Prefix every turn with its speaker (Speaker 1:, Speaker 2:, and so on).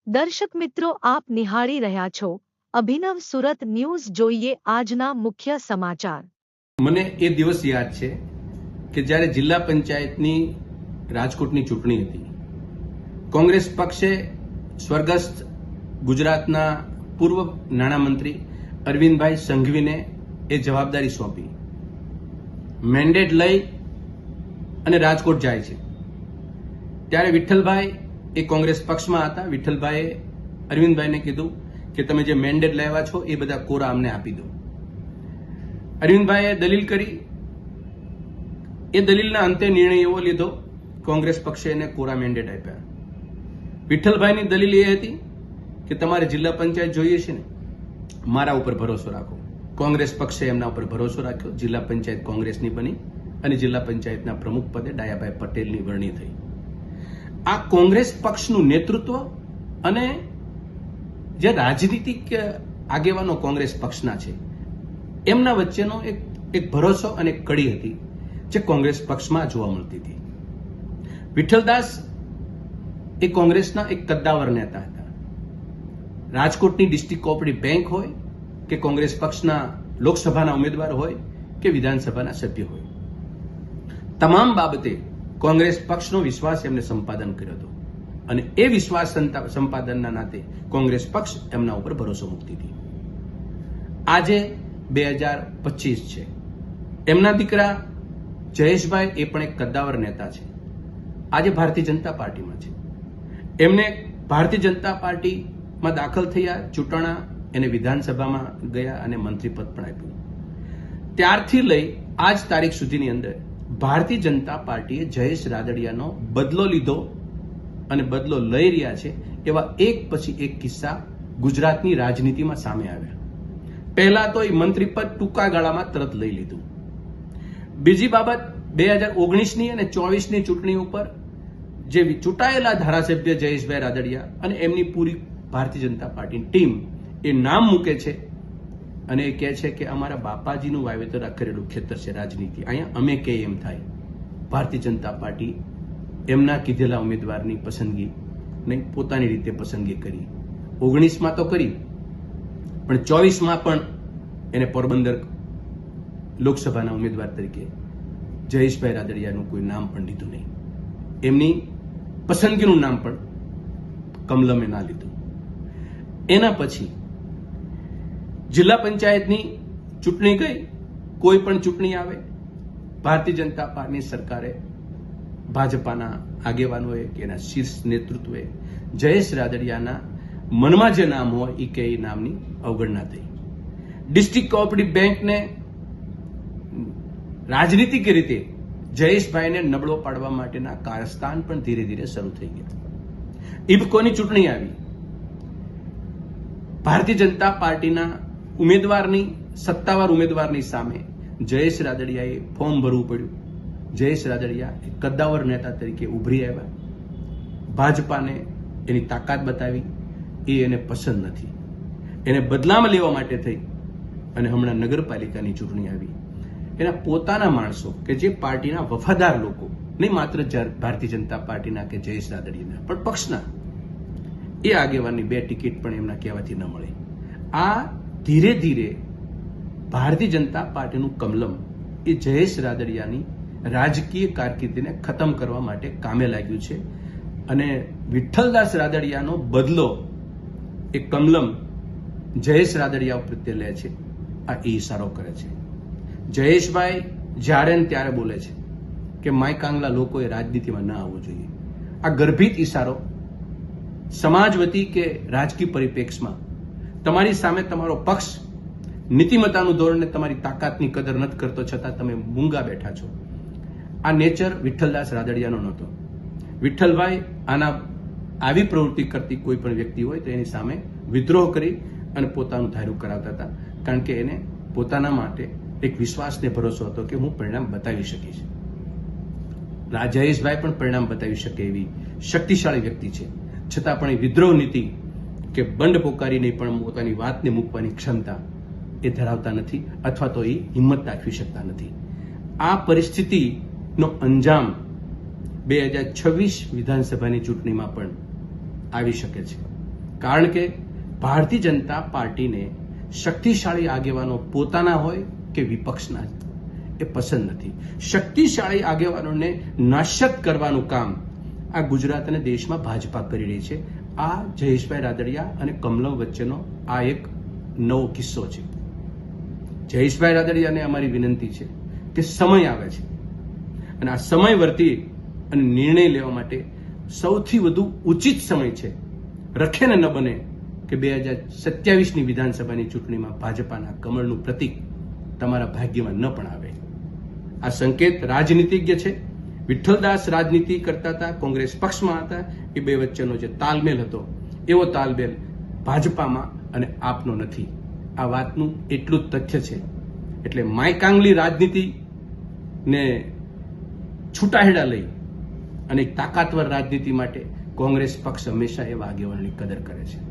Speaker 1: દર્શક મિત્રો, આપ નિહાળી રહ્યા છો અભિનવ સુરત ન્યૂઝ. જોઈએ આજના મુખ્ય સમાચાર.
Speaker 2: મને એ દિવસ યાદ છે કે જ્યારે જિલ્લા પંચાયતની રાજકોટની ચૂંટણી હતી, કોંગ્રેસ પક્ષે સ્વર્ગસ્થ ગુજરાતના પૂર્વ નાણામંત્રી અરવિંદભાઈ સંઘવીને એ જવાબદારી સોંપી. મેન્ડેટ લઈ અને રાજકોટ જાય છે ત્યારે વિઠ્ઠલભાઈ એ કોંગ્રેસ પક્ષમાં હતા. વિઠ્ઠલભાઈએ અરવિંદભાઈને કીધું કે તમે જે મેન્ડેટ લાવ્યા છો એ બધા કોરા અમને આપી દો. અરવિંદભાઈએ દલીલ કરી. એ દલીલના અંતે નિર્ણય એવો લીધો, કોંગ્રેસ પક્ષે એને કોરા મેન્ડેટ આપ્યા. વિઠ્ઠલભાઈની દલીલ એ હતી કે તમારે જિલ્લા પંચાયત જોઈએ છે ને, મારા ઉપર ભરોસો રાખો. કોંગ્રેસ પક્ષે એમના ઉપર ભરોસો રાખ્યો. જિલ્લા પંચાયત કોંગ્રેસની બની અને જિલ્લા પંચાયતના પ્રમુખ પદે ડાયાભાઈ પટેલની વરણી થઈ. આ કોંગ્રેસ પક્ષનું નેતૃત્વ અને જે રાજનીતિક આગેવાનો કોંગ્રેસ પક્ષના છે એમના વચ્ચેનો એક ભરોસો અને એક કડી હતી જે કોંગ્રેસ પક્ષમાં જોવા મળતી હતી. વિઠ્ઠલદાસ એ કોંગ્રેસના એક કદ્દાવર નેતા હતા. રાજકોટની ડિસ્ટ્રિક્ટ કોઓપરેટિવ બેંક હોય કે કોંગ્રેસ પક્ષના લોકસભાના ઉમેદવાર હોય કે વિધાનસભાના સભ્ય હોય, તમામ બાબતે કોંગ્રેસ પક્ષનો વિશ્વાસ એમને સંપાદન કર્યો હતો અને એ વિશ્વાસ સંપાદનના નાતે કોંગ્રેસ પક્ષ એમના ઉપર ભરોસો મૂકતી હતી. આજે 2025 છે. એમના દીકરા જયેશભાઈ એ પણ એક કદ્દાવર નેતા છે. આજે ભારતીય જનતા પાર્ટીમાં છે. એમને ભારતીય જનતા પાર્ટીમાં દાખલ થયા, ચૂંટણા, એને વિધાનસભામાં ગયા અને મંત્રીપદ પણ આપ્યું. ત્યારથી લઈ આજ તારીખ સુધીની અંદર ભારતીય જનતા પાર્ટીએ જયેશ રાદડિયાનો બદલો લીધો અને બદલો લઈ રહ્યા છે એવા એક પછી એક કિસ્સા ગુજરાતની રાજનીતિમાં સામે આવ્યા. પહેલા તો એ મંત્રીપદ ટૂંકા ગાળામાં તરત લઈ લીધું. બીજી બાબત, 2019ની અને 24ની ચૂંટણી ઉપર જે ચૂંટાયેલા ધારાસભ્ય જયેશભાઈ રાદડિયા અને એમની પૂરી ભારતીય જનતા પાર્ટીની ટીમ એ નામ મૂકે છે અને એ કહે છે કે અમારા બાપાજીનું વાવેતર કરેલું ખેતર છે રાજનીતિ, અહીંયા અમે કે એમ થાય. ભારતીય જનતા પાર્ટી એમના કીધેલા ઉમેદવારની પસંદગી નહીં, પોતાની રીતે પસંદગી કરી. 19માં તો કરી, પણ 24માં પણ એને પોરબંદર લોકસભાના ઉમેદવાર તરીકે જયેશભાઈ રાદડિયાનું કોઈ નામ પણ લીધું નહીં. એમની પસંદગીનું નામ પણ કમલમે ના લીધું. એના પછી જિલ્લા પંચાયતની ચૂંટણી ગઈ. કોઈ પણ ચૂંટણી આવે, ભારતીય જનતા પાર્ટીની સરકારે, ભાજપાના આગેવાનોએ કે એના શીર્ષ નેતૃત્વએ જયેશ રાદડિયાના મનમાં જે નામ હોય એ કે એ નામની અવગણના થઈ. ડિસ્ટ્રિક્ટ કોઓપરેટિવ બેંકને રાજનીતિક રીતે જયેશભાઈને નબળો પાડવા માટેના કારસ્તાન પણ ધીરે ધીરે શરૂ થઈ ગયા. ઇફકોની ચૂંટણી આવી. ભારતીય જનતા પાર્ટીના ઉમેદવારની, સત્તાવાર ઉમેદવારની સામે જયેશ રાદડિયાએ ફોર્મ ભરવું પડ્યું. જયેશ રાદડિયા એક કદ્દાવર નેતા તરીકે ઉભરી આવ્યા. ભાજપાને એની તાકાત બતાવી. એ એને પસંદ નથી. એને બદલામાં લેવા માટે થઈ અને હમણાં નગરપાલિકાની ચૂંટણી આવી. એના પોતાના માણસો કે જે પાર્ટીના વફાદાર લોકો, નહીં માત્ર ભારતીય જનતા પાર્ટીના કે જયેશ રાદડિયાના, પણ પક્ષના, એ આગેવાનની 2 ટિકિટ પણ એમના કહેવાથી ન મળી. આ ધીરે ધીરે ભારતીય જનતા પાર્ટીનું કમલમ એ જયેશ રાદડિયાની રાજકીય કારકિર્દીને ખતમ કરવા માટે કામે લાગ્યું છે અને વિઠ્ઠલદાસ રાદડિયાનો બદલો એ કમલમ જયેશ રાદડિયા પ્રત્યે લે છે. આ એ ઇશારો કરે છે. જયેશભાઈ જ્યારે ને ત્યારે બોલે છે કે માય કાંગલા લોકોએ રાજનીતિમાં ન આવવું જોઈએ. આ ગર્ભિત ઇશારો સમાજ વતી કે રાજકીય પરિપ્રેક્ષમાં તમારી સામે તમારો પક્ષ નીતિમત્તાનું ધોરણે તમારી તાકાતની કદર નથી કરતો, છતાં તમે મૂંગા બેઠા છો. આ નેચર વિઠ્ઠલદાસ રાદડિયાનો નહોતો. વિઠ્ઠલભાઈ આવી પ્રવૃત્તિ કરતી કોઈ પણ વ્યક્તિ હોય તો એની સામે વિદ્રોહ કરી અને પોતાનું ધાર્યું કરાવતા હતા, કારણ કે એને પોતાના માટે એક વિશ્વાસને ભરોસો હતો કે હું પરિણામ બતાવી શકીશ. જયેશભાઈ પણ પરિણામ બતાવી શકે એવી શક્તિશાળી વ્યક્તિ છે, છતાં પણ એ વિદ્રોહ નીતિ કે બંડ પોકારીને પણ પોતાની વાતને મૂકવાની ક્ષમતા એ ધરાવતા નથી, અથવા તો એ હિંમત દાખવી શકતા નથી. આ પરિસ્થિતિનો અંજામ 2026 વિધાનસભાની ચૂંટણીમાં પણ આવી શકે છે. કારણ કે ભારતીય જનતા પાર્ટીને શક્તિશાળી આગેવાનો પોતાના હોય કે વિપક્ષના એ પસંદ નથી. શક્તિશાળી આગેવાનોને નાશક કરવાનું કામ આ ગુજરાત અને દેશમાં ભાજપા કરી રહી છે. આ જયેશભાઈ રાદડિયા અને કમલમ વચ્ચેનો આ એક નવો કિસ્સો છે. જયેશભાઈ રાદડિયાને અમારી વિનંતી છે કે સમય આવે છે અને આ સમય વર્તી અને નિર્ણય લેવા માટે સૌથી વધુ ઉચિત સમય છે. રખે ને ન બને કે 2027ની વિધાનસભાની ચૂંટણીમાં ભાજપાના કમળનું પ્રતીક તમારા ભાગ્યમાં ન પણ આવે. આ સંકેત રાજનીતિજ્ઞ છે. વિઠ્ઠલદાસ રાજનીતિ કરતા હતા, કોંગ્રેસ પક્ષમાં હતા. એ બે વચ્ચેનો જે તાલમેલ હતો એવો તાલમેલ ભાજપામાં અને આપનો નથી. આ વાતનું એટલું જ તથ્ય છે. એટલે માયકાંગલી રાજનીતિને છૂટાહેડા લઈ અને તાકાતવર રાજનીતિ માટે કોંગ્રેસ પક્ષ હંમેશા એવા આગેવાનોની કદર કરે છે.